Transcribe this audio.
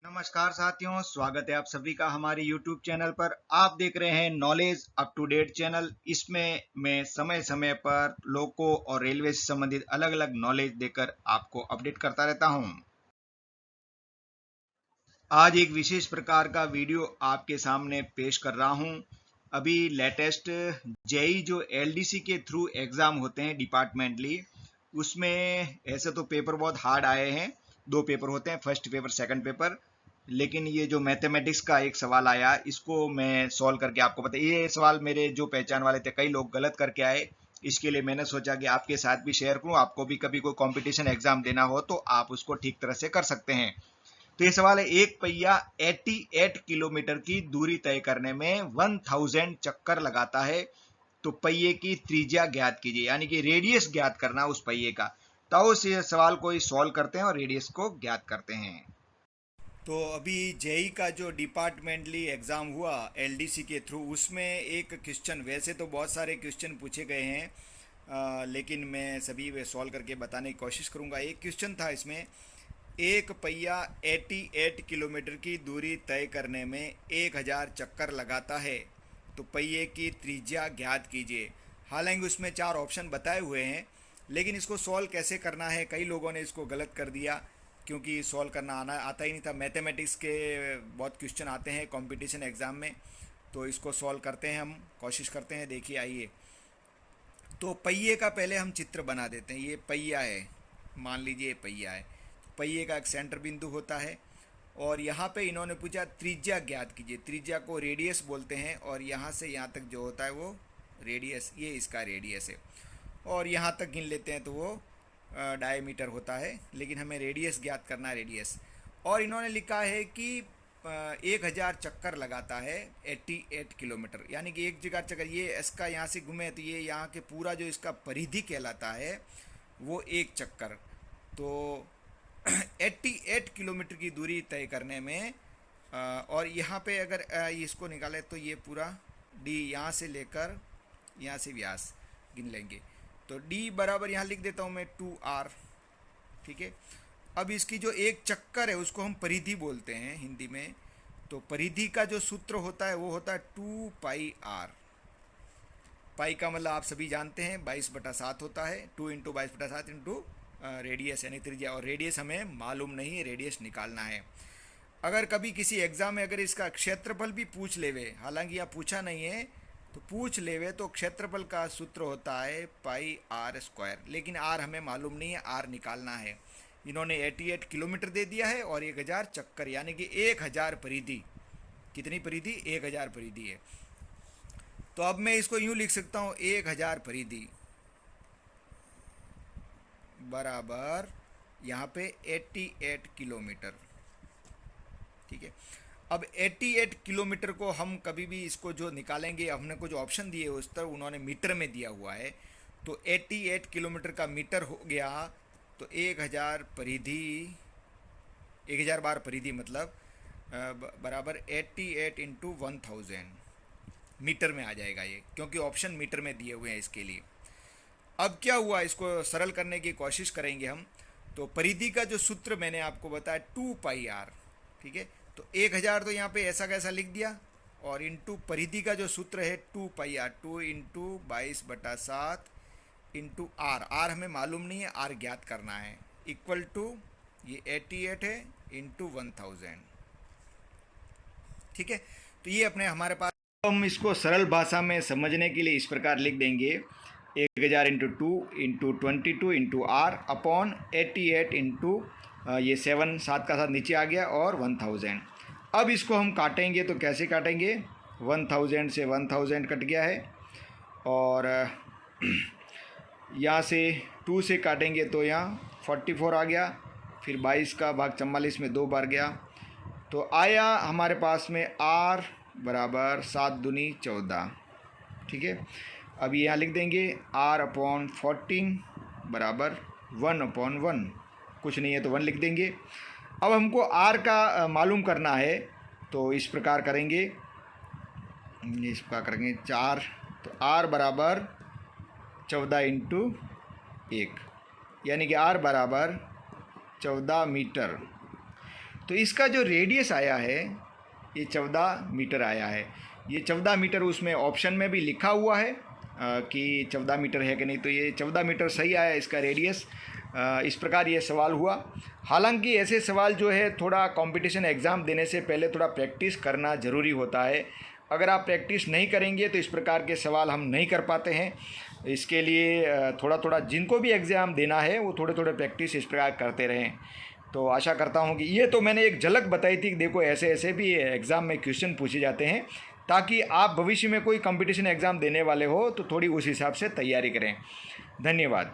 नमस्कार साथियों, स्वागत है आप सभी का हमारे YouTube चैनल पर। आप देख रहे हैं knowledge up to date channel. इसमें मैं समय समय पर लोको और रेलवे से संबंधित अलग अलग नॉलेज देकर आपको अपडेट करता रहता हूं। आज एक विशेष प्रकार का वीडियो आपके सामने पेश कर रहा हूं। अभी लेटेस्ट जेई जो एलडीसी के थ्रू एग्जाम होते हैं डिपार्टमेंटली, उसमें ऐसे तो पेपर बहुत हार्ड आए हैं। दो पेपर होते हैं, फर्स्ट पेपर सेकंड पेपर। लेकिन ये जो मैथमेटिक्स का एक सवाल आया, इसको मैं सॉल्व करके आपको बता, ये सवाल मेरे जो पहचान वाले थे कई लोग गलत करके आए। इसके लिए मैंने सोचा कि आपके साथ भी शेयर करूं। आपको भी कभी कोई कंपटीशन एग्जाम देना हो तो आप उसको ठीक तरह से कर सकते हैं। तो ये सवाल है, एक पहिया 88 किलोमीटर की दूरी तय करने में 1000 चक्कर लगाता है, तो पहिए की त्रिज्या ज्ञात कीजिए। यानी कि रेडियस ज्ञात करना उस पहिए का। तो उस सवाल को सॉल्व करते हैं और रेडियस को ज्ञात करते हैं। तो अभी जेई का जो डिपार्टमेंटली एग्ज़ाम हुआ एलडीसी के थ्रू, उसमें एक क्वेश्चन, वैसे तो बहुत सारे क्वेश्चन पूछे गए हैं, लेकिन मैं सभी वे सॉल्व करके बताने की कोशिश करूंगा। एक क्वेश्चन था इसमें, एक पहिया 88 किलोमीटर की दूरी तय करने में 1000 चक्कर लगाता है, तो पहिए की त्रिज्या ज्ञात कीजिए। हालांकि उसमें 4 ऑप्शन बताए हुए हैं, लेकिन इसको सॉल्व कैसे करना है, कई लोगों ने इसको गलत कर दिया क्योंकि सॉल्व करना आता ही नहीं था। मैथमेटिक्स के बहुत क्वेश्चन आते हैं कंपटीशन एग्ज़ाम में, तो इसको सॉल्व करते हैं, हम कोशिश करते हैं। देखिए आइए, तो पहिए का पहले हम चित्र बना देते हैं। ये पहिया है, मान लीजिए ये पहिया है। पहिए का एक सेंटर बिंदु होता है और यहाँ पे इन्होंने पूछा त्रिज्या ज्ञात कीजिए। त्रिज्या को रेडियस बोलते हैं और यहाँ से यहाँ तक जो होता है वो रेडियस, ये इसका रेडियस है। और यहाँ तक गिन लेते हैं तो वो डायमीटर होता है, लेकिन हमें रेडियस ज्ञात करना है, रेडियस। और इन्होंने लिखा है कि 1000 चक्कर लगाता है 88 किलोमीटर, यानी कि एक जगह चक्कर, ये इसका यहाँ से घूमे तो ये यहाँ के पूरा जो इसका परिधि कहलाता है वो एक चक्कर। तो 88 किलोमीटर की दूरी तय करने में और यहाँ पे अगर इसको निकाले तो ये पूरा डी यहाँ से लेकर यहाँ से व्यास गिन लेंगे। तो डी बराबर यहाँ लिख देता हूँ मैं 2r, ठीक है। अब इसकी जो एक चक्कर है उसको हम परिधि बोलते हैं हिंदी में। तो परिधि का जो सूत्र होता है वो होता है 2πr। पाई का मतलब आप सभी जानते हैं 22/7 होता है। 2 इंटू 22/7 इंटू रेडियस यानी त्रिज्या, और रेडियस हमें मालूम नहीं है, रेडियस निकालना है। अगर कभी किसी एग्जाम में अगर इसका क्षेत्रफल भी पूछ लेवे, हालांकि यहाँ पूछा नहीं है, तो पूछ लेवे तो क्षेत्रफल का सूत्र होता है πr², लेकिन r हमें मालूम नहीं है, r निकालना है। इन्होंने 88 किलोमीटर दे दिया है और 1000 चक्कर, यानी कि 1000 परिधि। कितनी परिधि? 1000 परिधि है। तो अब मैं इसको यूं लिख सकता हूँ, 1000 परिधि बराबर यहाँ पे 88 किलोमीटर, ठीक है। अब 88 किलोमीटर को हम कभी भी इसको जो निकालेंगे, हमने कुछ ऑप्शन दिए उस तरह उन्होंने मीटर में दिया हुआ है, तो 88 किलोमीटर का मीटर हो गया। तो 1000 परिधि, 1000 बार परिधि मतलब बराबर 88 इंटू 1000 मीटर में आ जाएगा ये, क्योंकि ऑप्शन मीटर में दिए हुए हैं इसके लिए। अब क्या हुआ, इसको सरल करने की कोशिश करेंगे हम। तो परिधि का जो सूत्र मैंने आपको बताया 2πr, ठीक है। तो 1000 तो यहाँ पे ऐसा कैसा लिख दिया, और इंटू परिधि का जो सूत्र है 2πr, 2 इंटू 22/7 इंटू r हमें मालूम नहीं है, r ज्ञात करना है, इक्वल टू ये 88 है इंटू 1000, ठीक है। तो ये अपने हमारे पास, हम इसको सरल भाषा में समझने के लिए इस प्रकार लिख देंगे, 1000 इंटू 2 इंटू 22 इंटू आर अपॉन 88 इंटू ये 7 का साथ नीचे आ गया और 1000। अब इसको हम काटेंगे तो कैसे काटेंगे, 1000 से 1000 कट गया है, और यहाँ से 2 से काटेंगे तो यहाँ 44 आ गया, फिर 22 का भाग 44 में 2 बार गया, तो आया हमारे पास में r बराबर 7 दूनी 14, ठीक है। अब यहाँ लिख देंगे r अपॉन 14 बराबर 1/1, कुछ नहीं है तो 1 लिख देंगे। अब हमको r का मालूम करना है, तो इस प्रकार करेंगे, इस प्रकार करेंगे 4, तो r बराबर 14 इंटू 1, यानी कि r बराबर 14 मीटर। तो इसका जो रेडियस आया है ये 14 मीटर आया है। ये 14 मीटर उसमें ऑप्शन में भी लिखा हुआ है कि 14 मीटर है कि नहीं, तो ये 14 मीटर सही आया इसका रेडियस। इस प्रकार ये सवाल हुआ। हालांकि ऐसे सवाल जो है थोड़ा कंपटीशन एग्ज़ाम देने से पहले थोड़ा प्रैक्टिस करना ज़रूरी होता है। अगर आप प्रैक्टिस नहीं करेंगे तो इस प्रकार के सवाल हम नहीं कर पाते हैं। इसके लिए थोड़ा थोड़ा जिनको भी एग्ज़ाम देना है वो थोड़े थोड़े प्रैक्टिस इस प्रकार करते रहें। तो आशा करता हूँ कि ये तो मैंने एक झलक बताई थी कि देखो ऐसे ऐसे भी एग्ज़ाम में क्वेश्चन पूछे जाते हैं, ताकि आप भविष्य में कोई कंपटीशन एग्ज़ाम देने वाले हो तो थोड़ी उस हिसाब से तैयारी करें। धन्यवाद।